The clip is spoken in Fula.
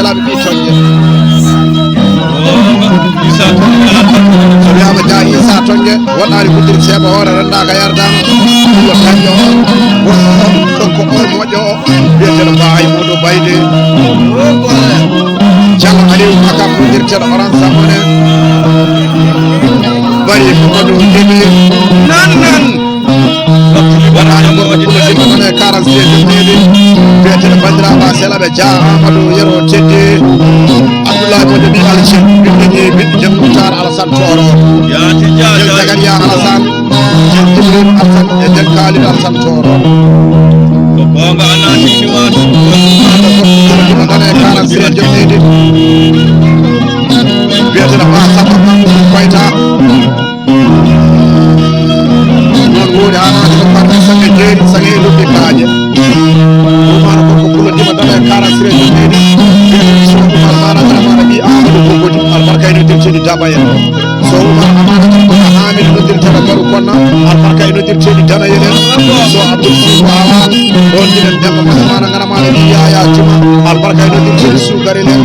selaɓe ɓi tonje so wiyama ja Issa tongue wonɗani guddiri seeɓa hoore rennaka yardama yo kanƴo o ɗonko on moƴƴo o wiyeteɗo mbahay Modou Bayde Diallo Aliou Makam nodirteɗo Orange Samone bari Mamadou Débir nan waɗani gorko ɓuɗɗo ɗon e 46 neɗi wiyeteɗo bandiraɓa selaɓe Dia Amadou Yero Teddi Abdoulaye Modou Bi Alchin ɓiɗɗiñi ɓiɗɗo Jam Moutar Alassane Toro jel Zakaria Alassane jel Jibril Alassane e jel Khalid Alassane Toro bonga anatini wato ɗima ɗon e 46 jomɗiɗi wiyeteɗo ma Samba Koyta non woni hanaade ko parɗe sange jeeri sange e lobbi kaaƴe umano gorko ɓullodima ɗon e 46 jomɗiɗi wiyeteɗo so umar managramana ɓi Amadou Boggodi albarka e noddirteɗi Daba en so umar amanata ko Hamidou noddirteɗo Garu Konna albarka e noddirteɗi Dana en so Abdoul Sidou Awan ɗon ɗinen demba mana garamana ɓi Yaya Juma albarka e noddirteɗi Sugarel en